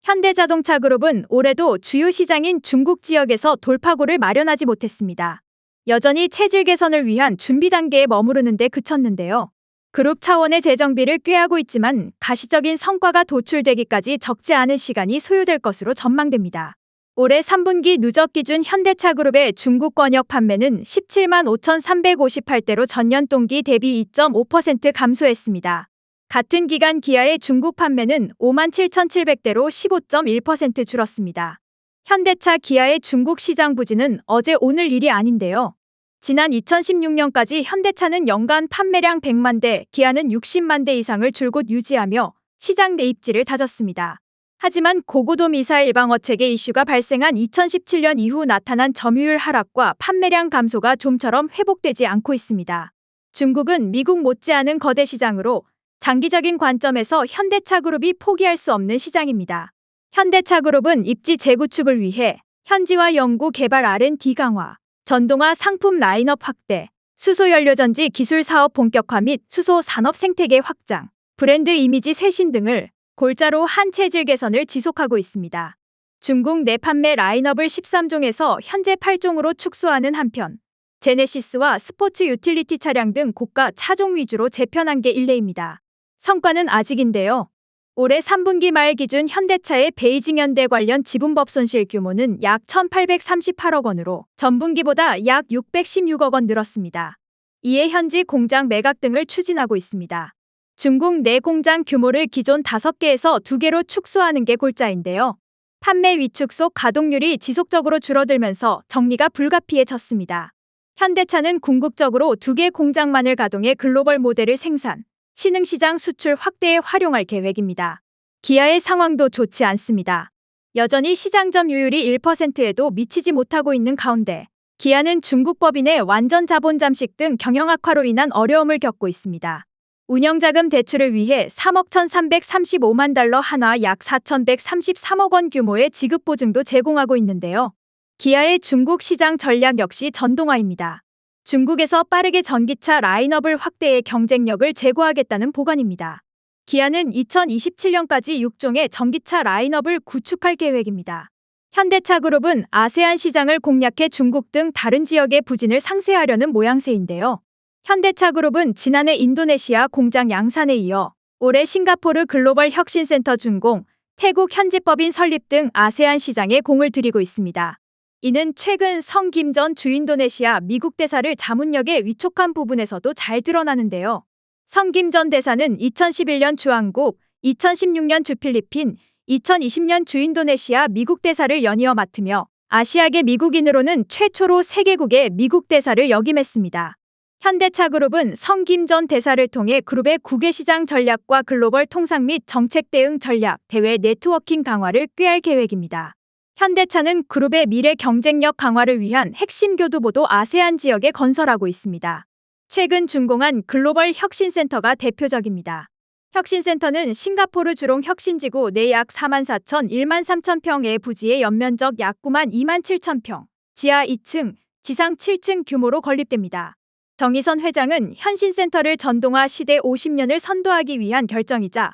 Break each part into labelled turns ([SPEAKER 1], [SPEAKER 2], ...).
[SPEAKER 1] 현대자동차그룹은 올해도 주요 시장인 중국 지역에서 돌파구를 마련하지 못했습니다. 여전히 체질 개선을 위한 준비 단계에 머무르는 데 그쳤는데요. 그룹 차원의 재정비를 꾀하고 있지만 가시적인 성과가 도출되기까지 적지 않은 시간이 소요될 것으로 전망됩니다. 올해 3분기 누적 기준 현대차그룹의 중국 권역 판매는 17만 5,358대로 전년 동기 대비 2.5% 감소했습니다. 같은 기간 기아의 중국 판매는 5만 7,700대로 15.1% 줄었습니다. 현대차 기아의 중국 시장 부진은 어제 오늘 일이 아닌데요. 지난 2016년까지 현대차는 연간 판매량 100만 대, 기아는 60만 대 이상을 줄곧 유지하며 시장 내 입지를 다졌습니다. 하지만 고고도 미사일 방어 체계 이슈가 발생한 2017년 이후 나타난 점유율 하락과 판매량 감소가 좀처럼 회복되지 않고 있습니다. 중국은 미국 못지않은 거대 시장으로 장기적인 관점에서 현대차그룹이 포기할 수 없는 시장입니다. 현대차그룹은 입지 재구축을 위해 현지화 연구 개발 R&D 강화, 전동화 상품 라인업 확대, 수소연료전지 기술 사업 본격화 및 수소 산업 생태계 확장, 브랜드 이미지 쇄신 등을 골자로 한 체질 개선을 지속하고 있습니다. 중국 내 판매 라인업을 13종에서 현재 8종으로 축소하는 한편, 제네시스와 스포츠 유틸리티 차량 등 고가 차종 위주로 재편한 게 일례입니다. 성과는 아직인데요. 올해 3분기 말 기준 현대차의 베이징 현대 관련 지분법 손실 규모는 약 1,838억 원으로 전분기보다 약 616억 원 늘었습니다. 이에 현지 공장 매각 등을 추진하고 있습니다. 중국 내 공장 규모를 기존 5개에서 2개로 축소하는 게 골자인데요. 판매 위축 속 가동률이 지속적으로 줄어들면서 정리가 불가피해졌습니다. 현대차는 궁극적으로 2개 공장만을 가동해 글로벌 모델을 생산, 신흥시장 수출 확대에 활용할 계획입니다. 기아의 상황도 좋지 않습니다. 여전히 시장 점유율이 1%에도 미치지 못하고 있는 가운데 기아는 중국 법인의 완전 자본 잠식 등 경영 악화로 인한 어려움을 겪고 있습니다. 운영자금 대출을 위해 3억 1,335만 달러 한화 약 4,133억 원 규모의 지급 보증도 제공하고 있는데요. 기아의 중국 시장 전략 역시 전동화입니다. 중국에서 빠르게 전기차 라인업을 확대해 경쟁력을 제고하겠다는 보관입니다. 기아는 2027년까지 6종의 전기차 라인업을 구축할 계획입니다. 현대차그룹은 아세안 시장을 공략해 중국 등 다른 지역의 부진을 상쇄하려는 모양새인데요. 현대차그룹은 지난해 인도네시아 공장 양산에 이어 올해 싱가포르 글로벌 혁신센터 준공, 태국 현지법인 설립 등 아세안 시장에 공을 들이고 있습니다. 이는 최근 성 김 전 주인도네시아 미국 대사를 자문역에 위촉한 부분에서도 잘 드러나는데요. 성 김 전 대사는 2011년 주한국, 2016년 주필리핀, 2020년 주인도네시아 미국 대사를 연이어 맡으며 아시아계 미국인으로는 최초로 3개국의 미국 대사를 역임했습니다. 현대차그룹은 성 김 전 대사를 통해 그룹의 국외 시장 전략과 글로벌 통상 및 정책 대응 전략, 대외 네트워킹 강화를 꾀할 계획입니다. 현대차는 그룹의 미래 경쟁력 강화를 위한 핵심 교두보도 아세안 지역에 건설하고 있습니다. 최근 준공한 글로벌 혁신센터가 대표적입니다. 혁신센터는 싱가포르 주롱 혁신지구 내 약 44,000, 13,000평의 부지의 연면적 약 9만 2만 7천평, 지하 2층, 지상 7층 규모로 건립됩니다. 정의선 회장은 혁신센터를 전동화 시대 50년을 선도하기 위한 결정이자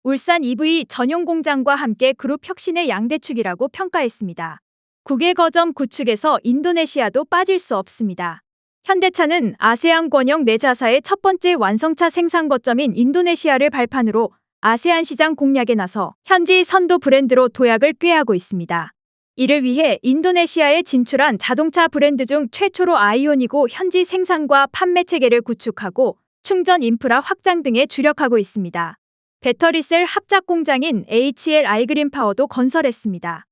[SPEAKER 1] 울산 EV 전용 공장과 함께 그룹 혁신의 양대축이라고 평가했습니다. 국외 거점 구축에서 인도네시아도 빠질 수 없습니다. 현대차는 아세안 권역 내자사의 첫 번째 완성차 생산 거점인 인도네시아를 발판으로 아세안 시장 공략에 나서 현지 선도 브랜드로 도약을 꾀하고 있습니다. 이를 위해 인도네시아에 진출한 자동차 브랜드 중 최초로 아이오닉고 현지 생산과 판매 체계를 구축하고 충전 인프라 확장 등에 주력하고 있습니다. 배터리셀 합작 공장인 HL 아이그린파워도 건설했습니다.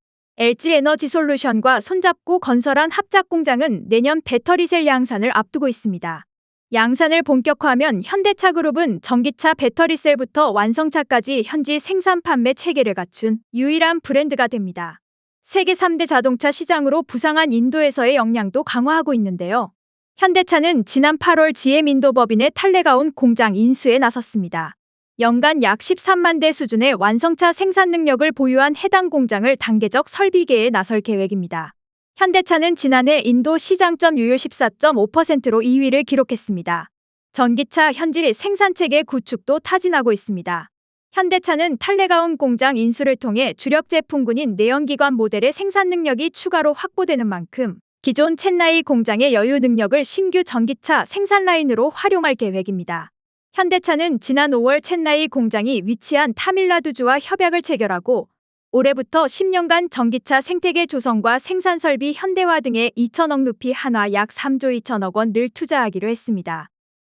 [SPEAKER 1] LG에너지솔루션과 손잡고 건설한 합작 공장은 내년 배터리셀 양산을 앞두고 있습니다. 양산을 본격화하면 현대차그룹은 전기차 배터리셀부터 완성차까지 현지 생산 판매 체계를 갖춘 유일한 브랜드가 됩니다. 세계 3대 자동차 시장으로 부상한 인도에서의 역량도 강화하고 있는데요. 현대차는 지난 8월 GM 인도 법인의 탈레가 온 공장 인수에 나섰습니다. 연간 약 13만 대 수준의 완성차 생산 능력을 보유한 해당 공장을 단계적 설비계에 나설 계획입니다. 현대차는 지난해 인도 시장 점유율 14.5%로 2위를 기록했습니다. 전기차 현지 생산체계 구축도 타진하고 있습니다. 현대차는 탈레가온 공장 인수를 통해 주력 제품군인 내연기관 모델의 생산 능력이 추가로 확보되는 만큼 기존 첸나이 공장의 여유 능력을 신규 전기차 생산 라인으로 활용할 계획입니다. 현대차는 지난 5월 첸나이 공장이 위치한 타밀나두주와 협약을 체결하고 올해부터 10년간 전기차 생태계 조성과 생산 설비 현대화 등에 2천억 루피 한화 약 3조 2천억 원을 투자하기로 했습니다.